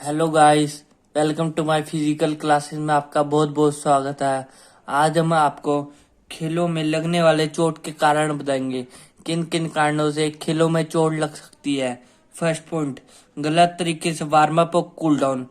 Hello guys, welcome to my physical classes में आपका बहुत बहुत स्वागत है। आज हम आपको खेलों में लगने वाले चोट के कारण बताएंगे। किन किन कारणों से खेलों में चोट लग सकती है। फर्स्ट पॉइंट, गलत तरीके से वार्म अप और कूल डाउन।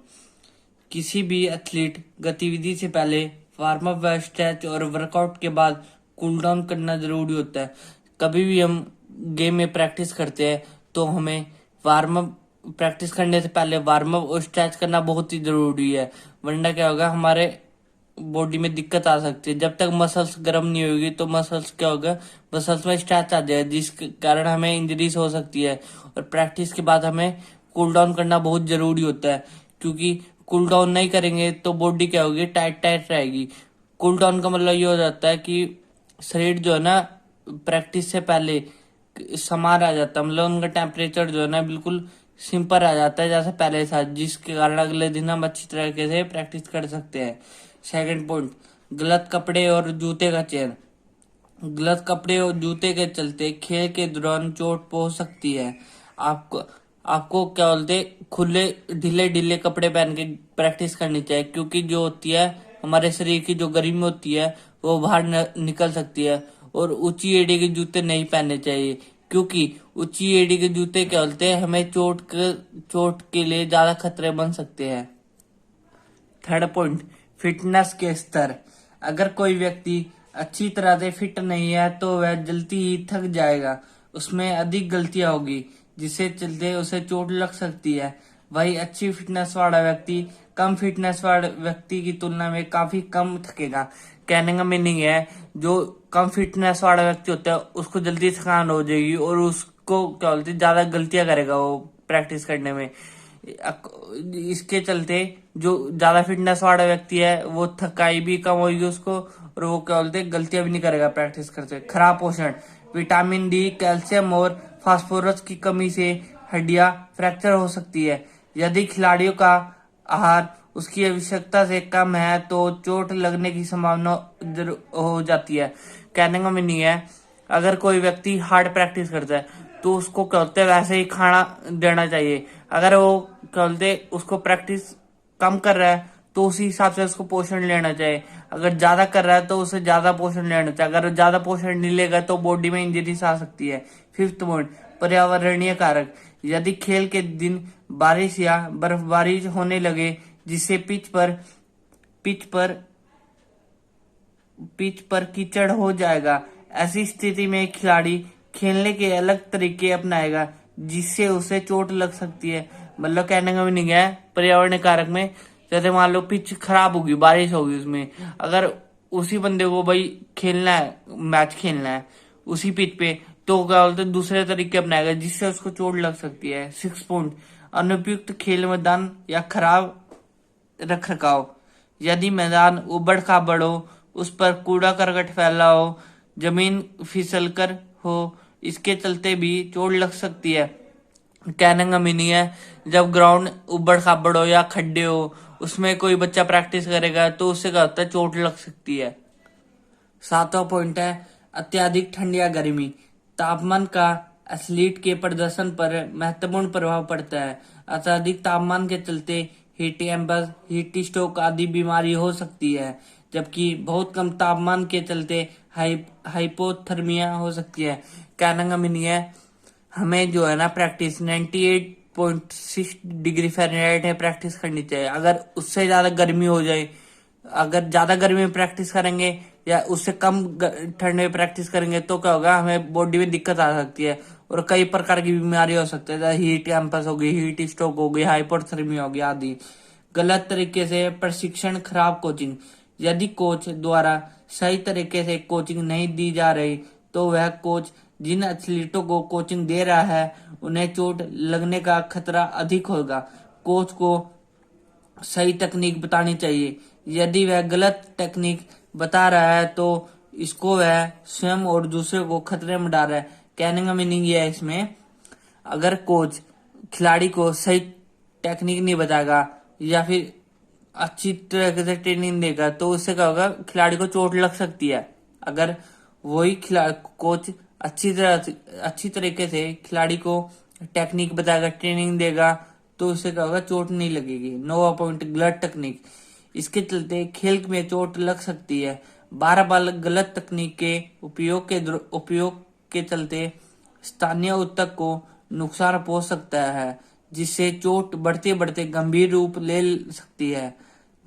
किसी भी एथलीट गतिविधि से पहले वार्म अप व स्ट्रेच और वर्कआउट के बाद कूल डाउन करना जरूरी होता है। कभी भी हम गेम में प्रैक्टिस करते हैं तो हमें वार्म अप प्रैक्टिस करने से पहले वार्म अप और स्ट्रेच करना बहुत ही जरूरी है, वरना क्या होगा, हमारे बॉडी में दिक्कत आ सकती है। जब तक मसल्स गर्म नहीं होगी तो मसल्स क्या होगा, मसल्स में स्ट्रेच आ जाएगा, जिस कारण हमें इंजरीज हो सकती है। और प्रैक्टिस के बाद हमें कूल डाउन करना बहुत जरूरी होता है, क्योंकि कूल डाउन नहीं करेंगे तो बॉडी क्या होगी, टाइट टाइट रहेगी। कूल डाउन का मतलब ये हो जाता है कि शरीर जो है ना, प्रैक्टिस से पहले समार आ जाता है, मतलब उनका टेम्परेचर जो है ना बिल्कुल सिंपल आ जाता है जैसे पहले था, जिसके कारण अगले दिन हम अच्छी तरीके से प्रैक्टिस कर सकते हैं। सेकंड पॉइंट, गलत कपड़े और जूते का चयन। गलत कपड़े और जूते के चलते खेल के दौरान चोट पहुंच सकती है। आपको आपको क्या बोलते, खुले ढीले ढीले कपड़े पहन के प्रैक्टिस करनी चाहिए, क्योंकि जो होती है हमारे शरीर की जो गर्मी होती है वो बाहर निकल सकती है। और ऊंची एड़ी के जूते नहीं पहनने चाहिए, क्योंकि ऊंची एड़ी के जूते क्या बोलते हैं, हमें चोट के लिए ज्यादा खतरे बन सकते हैं। थर्ड पॉइंट, फिटनेस के स्तर। अगर कोई व्यक्ति अच्छी तरह से फिट नहीं है तो वह जल्दी ही थक जाएगा, उसमें अधिक गलतियां होगी, जिससे चलते उसे चोट लग सकती है। वही अच्छी फिटनेस वाला व्यक्ति कम फिटनेस वाले व्यक्ति की तुलना में काफी कम थकेगा। कहने का मीनिंग है, जो कम फिटनेस वाला व्यक्ति होता है उसको जल्दी थकान हो जाएगी और उसको क्या बोलते हैं, ज्यादा गलतियां करेगा वो प्रैक्टिस करने में। इसके चलते जो ज्यादा फिटनेस वाला व्यक्ति है वो थकाई भी कम होगी उसको, और वो क्या बोलते हैं, गलतियां भी नहीं करेगा प्रैक्टिस करते। खराब पोषण। विटामिन डी, कैल्शियम और फास्फोरस की कमी से हड्डियां फ्रैक्चर हो सकती है। यदि खिलाड़ियों का आहार उसकी आवश्यकता से कम है तो चोट लगने की संभावना हो जाती है। कहने का मीनिंग है, अगर कोई व्यक्ति हार्ड प्रैक्टिस करता है तो उसको क्या होता है, वैसे ही खाना देना चाहिए। अगर वो क्या बोलते हैं, उसको प्रैक्टिस कम कर रहा है तो उसी हिसाब से उसको पोषण लेना चाहिए। अगर ज्यादा कर रहा है तो उसे ज्यादा पोषण लेना चाहिए। अगर ज्यादा पोषण नहीं लेगा तो बॉडी में इंजरीज आ सकती है। फिफ्थ पॉइंट, पर्यावरणीय कारक। यदि खेल के दिन बारिश या बर्फबारी होने लगे जिससे पिच पर कीचड़ हो जाएगा, ऐसी स्थिति में खिलाड़ी खेलने के अलग तरीके अपनाएगा, जिससे उसे चोट लग सकती है। मतलब कहने का भी नहीं है, पर्यावरण कारक में जैसे मान लो पिच खराब होगी, बारिश होगी उसमें, अगर उसी बंदे को भाई खेलना है, मैच खेलना है उसी पिच पे, तो क्या बोलते हैं, दूसरे तरीके अपनाएगा, जिससे उसको चोट लग सकती है। सिक्स पॉइंट, अनुपयुक्त खेल मैदान या खराब रख रखाव। यदि मैदान उबड़ खाबड़ हो, उस पर कूड़ा करकट फैला हो, जमीन फिसलकर हो, इसके चलते भी चोट लग सकती है। कहने का मीनिंग है, जब ग्राउंड उबड़ खाबड़ हो या खड्डे हो, उसमें कोई बच्चा प्रैक्टिस करेगा तो उससे क्या होता है, चोट लग सकती है। सातवां पॉइंट है, अत्यधिक ठंड या गर्मी। तापमान का एथलीट के प्रदर्शन पर महत्वपूर्ण प्रभाव पड़ता है। अत्यधिक तापमान के चलते हीट एम्बस, हीट स्ट्रोक आदि बीमारी हो सकती है, जबकि बहुत कम तापमान के चलते हाइपोथर्मिया हो सकती है। कहने का मीनिंग है, हमें जो है ना प्रैक्टिस 98.6 डिग्री फ़ारेनहाइट है प्रैक्टिस करनी चाहिए। अगर उससे ज्यादा गर्मी हो जाए, अगर ज्यादा गर्मी में प्रैक्टिस करेंगे या उससे कम ठंड में प्रैक्टिस करेंगे तो क्या होगा, हमें बॉडी में दिक्कत आ सकती है और कई प्रकार की बीमारी हो सकती है, जैसे हीट कैंपस हो गई, हीट स्ट्रोक हो गई, हाइपोथर्मिया हो गई आदि। गलत तरीके से प्रशिक्षण, खराब कोचिंग। यदि कोच द्वारा सही तरीके से कोचिंग नहीं दी जा रही तो वह कोच जिन एथलीटों को कोचिंग दे रहा है उन्हें चोट लगने का खतरा अधिक होगा। कोच को सही तकनीक बतानी चाहिए। यदि वह गलत टेक्निक बता रहा है तो इसको वह स्वयं और दूसरे को खतरे में डाल रहा है। कहने का मीनिंग ये है इसमें, अगर कोच खिलाड़ी को सही टेक्निक नहीं बताएगा या फिर अच्छी तरह से ट्रेनिंग देगा तो उससे क्या होगा, खिलाड़ी को चोट लग सकती है। अगर वही कोच अच्छी तरीके से खिलाड़ी को टेक्निक बताएगा, ट्रेनिंग देगा, तो उससे क्या होगा, चोट नहीं लगेगी। नोवा पॉइंट गलत तकनीक, इसके चलते खेल में चोट लग सकती है। बार बार गलत तकनीक के उपयोग के चलते स्थानीय ऊतक को नुकसान पहुंच सकता है, जिससे चोट बढ़ते बढ़ते गंभीर रूप ले सकती है।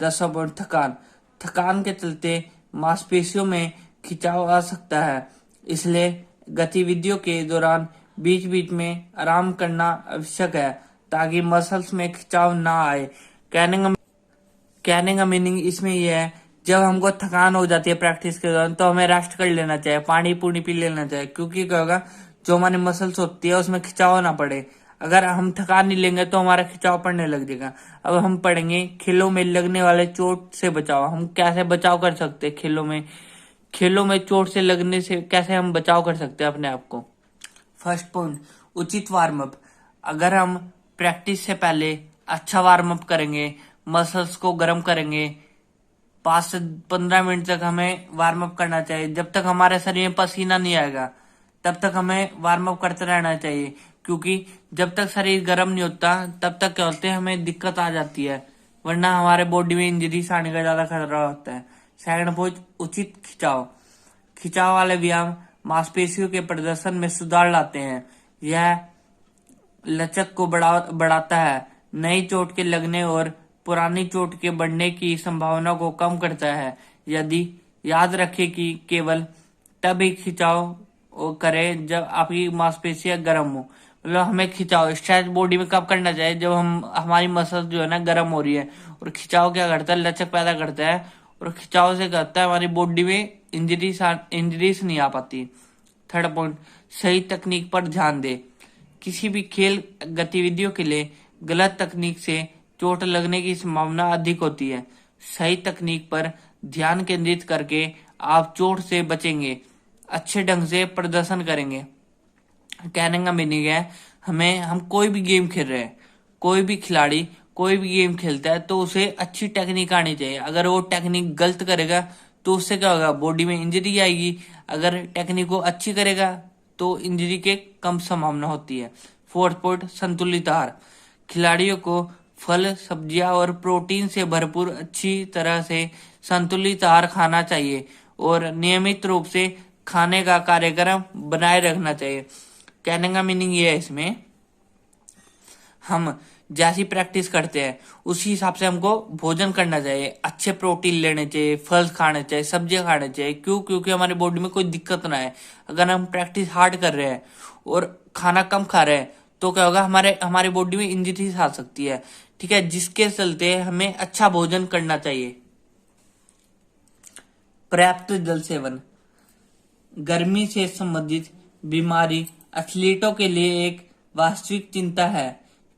10 थकान, थकान के चलते मांसपेशियों में खिंचाव आ सकता है, इसलिए गतिविधियों के दौरान बीच बीच में आराम करना आवश्यक है ताकि मसल्स में खिंचाव ना आए। कहने का मीनिंग इसमें यह है, जब हमको थकान हो जाती है प्रैक्टिस के दौरान तो हमें रेस्ट कर लेना चाहिए, पानी पूरी पी लेना चाहिए, क्योंकि क्या होगा, जो हमारी मसल्स होती है उसमें खिंचाव ना पड़े। अगर हम थकान नहीं लेंगे तो हमारा खिंचाव पड़ने लग जाएगा। अब हम पढ़ेंगे खेलों में लगने वाले चोट से बचाव। हम कैसे बचाव कर सकते हैं खेलों में चोट से लगने से कैसे हम बचाव कर सकते हैं अपने आप को। फर्स्ट पॉइंट, उचित वार्म अप। अगर हम प्रैक्टिस से पहले अच्छा वार्म अप करेंगे, मसल्स को गर्म करेंगे, 5 से 15 मिनट तक हमें वार्म अप करना चाहिए। जब तक हमारे शरीर में पसीना नहीं आएगा तब तक हमें वार्म अप करते रहना चाहिए, क्योंकि जब तक शरीर गर्म नहीं होता तब तक क्या होते हैं, हमें दिक्कत आ जाती है, वरना हमारे बॉडी में इंजरीज आने का ज्यादा खतरा होता है। सेकंड पॉइंट, उचित खिंचाव। खिंचाव वाले व्यायाम मांसपेशियों के प्रदर्शन में सुधार लाते हैं। यह लचक को बढ़ाता है, नई चोट के लगने और पुरानी चोट के बढ़ने की संभावना को कम करता है। यदि याद रखें कि केवल तभी खिंचाव करें जब आपकी मांसपेशियां गर्म हो। मतलब हमें खिंचाव स्ट्रेच बॉडी में कब करना चाहिए, जब हमारी मसल जो है ना गर्म हो रही है। और खिंचाव क्या करता है, लचक पैदा करता है, और खिंचाव से क्या होता है, हमारी बॉडी में इंजरीज नहीं आ पाती। थर्ड पॉइंट, सही तकनीक पर ध्यान दे। किसी भी खेल गतिविधियों के लिए गलत तकनीक से चोट लगने की संभावना अधिक होती है। सही तकनीक पर ध्यान केंद्रित करके आप चोट से बचेंगे, अच्छे ढंग से प्रदर्शन करेंगे। कहने का मीनिंग है, हम कोई भी गेम खेल रहे हैं, कोई भी खिलाड़ी कोई भी गेम खेलता है तो उसे अच्छी टेक्निक आनी चाहिए। अगर वो टेक्निक गलत करेगा तो उससे क्या होगा, बॉडी में इंजरी आएगी। अगर टेक्निक को अच्छी करेगा तो इंजरी के कम संभावना होती है। फोर्थ पॉइंट, संतुलित आहार। खिलाड़ियों को फल, सब्जियां और प्रोटीन से भरपूर अच्छी तरह से संतुलित आहार खाना चाहिए और नियमित रूप से खाने का कार्यक्रम बनाए रखना चाहिए। कहने का मीनिंग ये है, इसमें हम जैसी प्रैक्टिस करते हैं उसी हिसाब से हमको भोजन करना चाहिए। अच्छे प्रोटीन लेने चाहिए, फल खाने चाहिए, सब्जियां खाने चाहिए। क्योंकि हमारी बॉडी में कोई दिक्कत ना है। अगर हम प्रैक्टिस हार्ड कर रहे हैं और खाना कम खा रहे हैं तो क्या होगा, हमारी बॉडी में इंजरी आ सकती है। ठीक है, जिसके चलते हमें अच्छा भोजन करना चाहिए। पर्याप्त जल सेवन। गर्मी से संबंधित बीमारी एथलीटों के लिए एक वास्तविक चिंता है।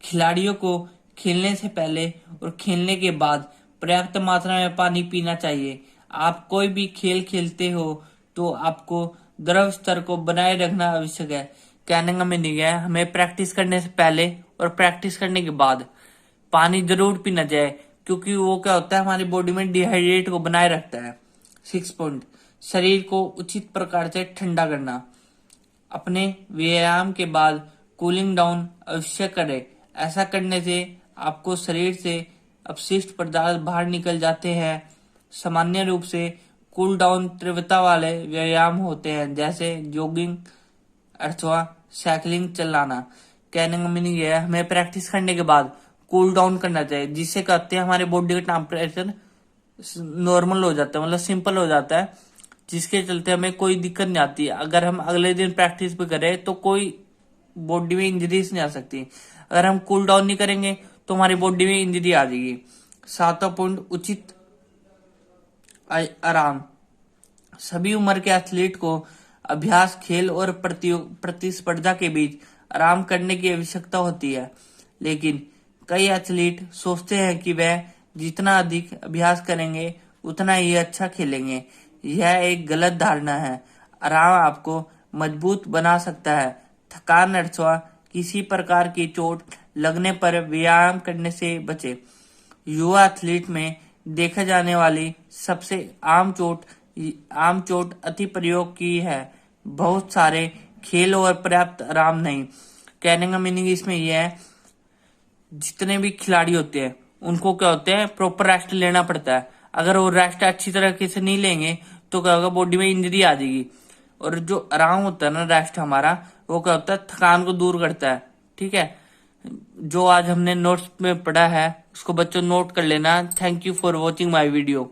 खिलाड़ियों को खेलने से पहले और खेलने के बाद पर्याप्त मात्रा में पानी पीना चाहिए। आप कोई भी खेल खेलते हो तो आपको द्रव स्तर को बनाए रखना आवश्यक है। कहने का मीनिंग है, हमें प्रैक्टिस करने से पहले और प्रैक्टिस करने के बाद पानी जरूर पीना चाहिए, क्योंकि वो क्या होता है, हमारी बॉडी में डिहाइड्रेट को बनाए रखता है। 6 पॉइंट, शरीर को उचित प्रकार से ठंडा करना। अपने व्यायाम के बाद कूलिंग डाउन अवश्य करें। ऐसा करने से आपको शरीर से अपशिष्ट पदार्थ बाहर निकल जाते हैं। सामान्य रूप से कूल डाउन तीव्रता वाले व्यायाम होते हैं, जैसे जॉगिंग अथवा साइकिलिंग चलाना। कहने का मीनिंग है, हमें प्रैक्टिस करने के बाद कूल डाउन करना चाहिए, जिससे कहते हैं हमारे बॉडी का टेम्परेचर नॉर्मल हो जाता है, मतलब सिंपल हो जाता है, जिसके चलते हमें कोई दिक्कत नहीं आती। अगर हम अगले दिन प्रैक्टिस भी करें तो कोई बॉडी में इंजरीज नहीं आ सकती। अगर हम कूल डाउन नहीं करेंगे तो हमारी बॉडी में इंजरी आ जाएगी। 7वां पॉइंट, उचित आराम। सभी उम्र के एथलीट को अभ्यास, खेल और प्रतिस्पर्धा के बीच आराम करने की आवश्यकता होती है, लेकिन कई एथलीट सोचते हैं कि वह जितना अधिक अभ्यास करेंगे उतना ही अच्छा खेलेंगे। यह एक गलत धारणा है। आराम आपको मजबूत बना सकता है। थकान अथवा किसी प्रकार की चोट लगने पर व्यायाम करने से बचे। युवा एथलीट में देखा जाने वाली सबसे आम चोट अति प्रयोग की है। बहुत सारे खेल और पर्याप्त आराम नहीं। कहने का मीनिंग इसमें यह है, जितने भी खिलाड़ी होते हैं उनको क्या होते हैं, प्रॉपर रेस्ट लेना पड़ता है। अगर वो रेस्ट अच्छी तरीके से नहीं लेंगे तो क्या होगा, बॉडी में इंजरी आ जाएगी। और जो आराम होता है ना, रेस्ट हमारा, वो क्या होता है, थकान को दूर करता है। ठीक है, जो आज हमने नोट्स में पढ़ा है उसको बच्चों नोट कर लेना। Thank you for watching my video.